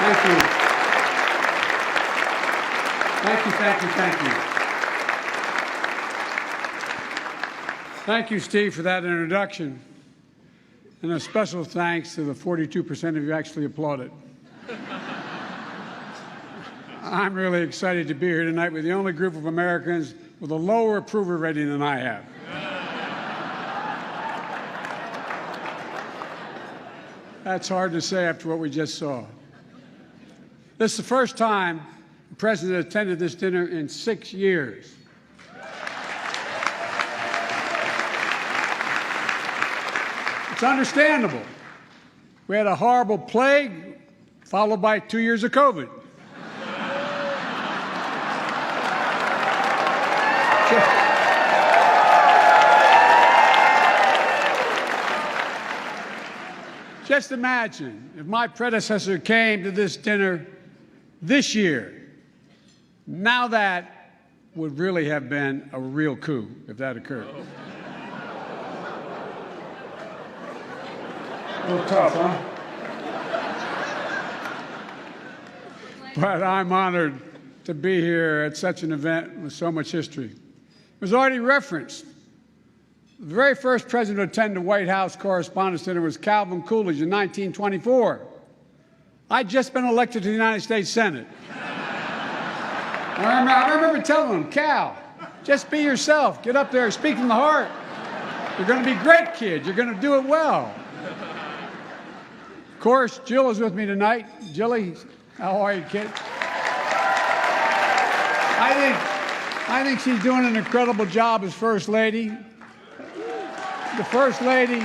Thank you. Thank you, thank you, thank you. Thank you, Steve, for that introduction. And a special thanks to the 42% of you who actually applauded. I'm really excited to be here tonight with the only group of Americans with a lower approval rating than I have. That's hard to say after what we just saw. This is the first time the President attended this dinner in 6 years. It's understandable. We had a horrible plague, followed by 2 years of COVID. Just imagine if my predecessor came to this dinner this year. Now that would really have been a real coup if that occurred. A little tough, huh? But I'm honored to be here at such an event with so much history. It was already referenced. The very first president to attend the White House Correspondents' Dinner was Calvin Coolidge in 1924. I'd just been elected to the United States Senate. I remember telling him, Cal, just be yourself. Get up there, speak from the heart. You're going to be great, kid. You're going to do it well. Of course, Jill is with me tonight. Jilly, how are you, kid? I think she's doing an incredible job as First Lady. The First Lady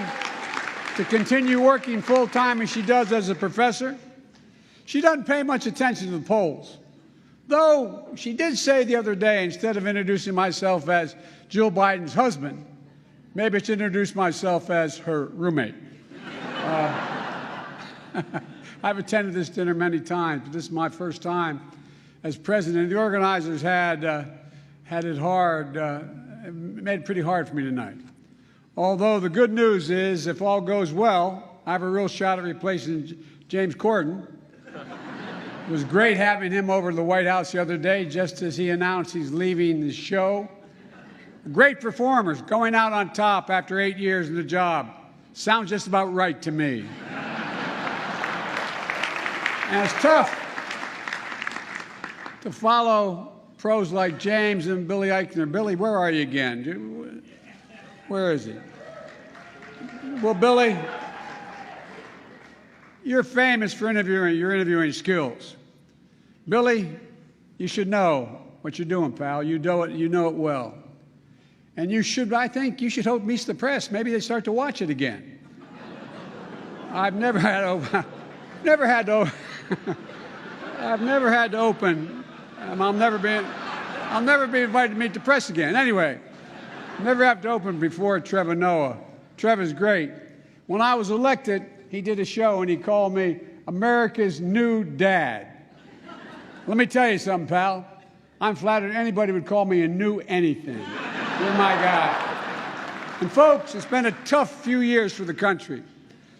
to continue working full-time as she does as a professor. She doesn't pay much attention to the polls. Though she did say the other day, instead of introducing myself as Jill Biden's husband, maybe I should introduce myself as her roommate. I've attended this dinner many times, but this is my first time as president. The organizers had it hard, made it pretty hard for me tonight. Although the good news is, if all goes well, I have a real shot at replacing James Corden. It was great having him over to the White House the other day, just as he announced he's leaving the show. Great performers, going out on top after 8 years in the job. Sounds just about right to me. And it's tough to follow pros like James and Billy Eichner. Billy, where are you again? Where is he? Well, Billy, you're famous for your interviewing skills. Billy, you should know what you're doing, pal. You know it well. And I think you should hope Meet the Press. Maybe they start to watch it again. I've never had to open, I'll never be invited to Meet the Press again. Anyway, never have to open before Trevor Noah. Trevor's great. When I was elected, he did a show and he called me America's new dad. Let me tell you something, pal. I'm flattered anybody would call me a new anything. You're my guy. And folks, it's been a tough few years for the country.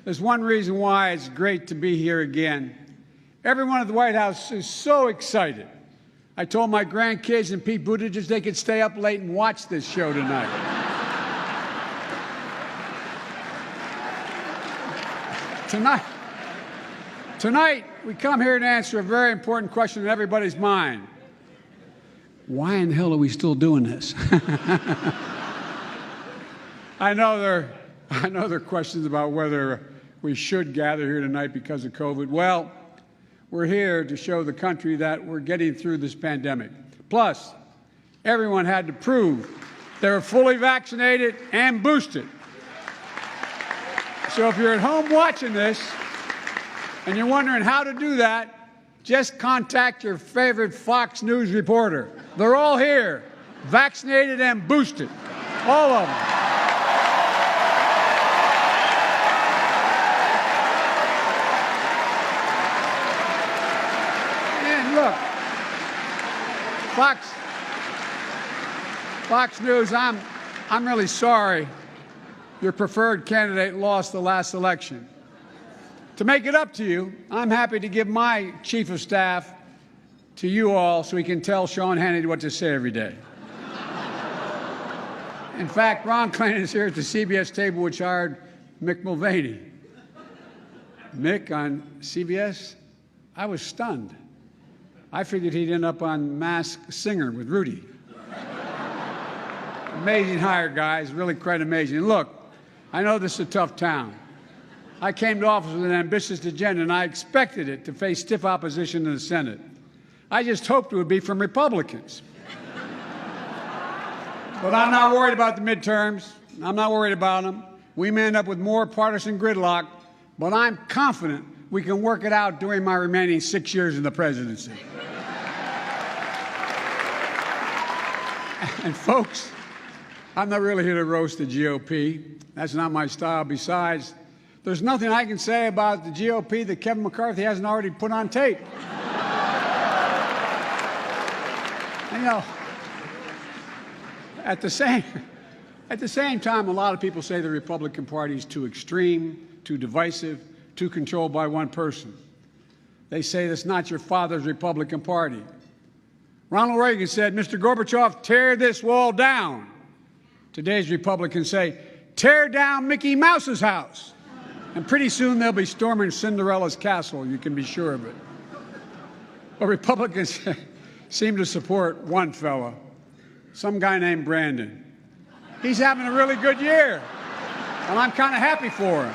There's one reason why it's great to be here again. Everyone at the White House is so excited. I told my grandkids and Pete Buttigieg they could stay up late and watch this show tonight. Tonight, we come here to answer a very important question in everybody's mind. Why in the hell are we still doing this? I know there are questions about whether we should gather here tonight because of COVID. Well, we're here to show the country that we're getting through this pandemic. Plus, everyone had to prove they were fully vaccinated and boosted. So if you're at home watching this and you're wondering how to do that, just contact your favorite Fox News reporter. They're all here, vaccinated and boosted, all of them. And look, Fox News, I'm really sorry your preferred candidate lost the last election. To make it up to you, I'm happy to give my chief of staff to you all so he can tell Sean Hannity what to say every day. In fact, Ron Klain is here at the CBS table, which hired Mick Mulvaney. Mick on CBS, I was stunned. I figured he'd end up on Masked Singer with Rudy. Amazing hire, guys, really quite amazing. Look, I know this is a tough town. I came to office with an ambitious agenda, and I expected it to face stiff opposition in the Senate. I just hoped it would be from Republicans. But I'm not worried about the midterms. I'm not worried about them. We may end up with more partisan gridlock, but I'm confident we can work it out during my remaining 6 years in the presidency. And folks, I'm not really here to roast the GOP. That's not my style. Besides, there's nothing I can say about the GOP that Kevin McCarthy hasn't already put on tape. You know, at the same time, a lot of people say the Republican Party is too extreme, too divisive, too controlled by one person. They say that's not your father's Republican Party. Ronald Reagan said, Mr. Gorbachev, tear this wall down. Today's Republicans say, tear down Mickey Mouse's house. And pretty soon they'll be storming Cinderella's castle, you can be sure of it. But Republicans seem to support one fella, some guy named Brandon. He's having a really good year, and I'm kind of happy for him.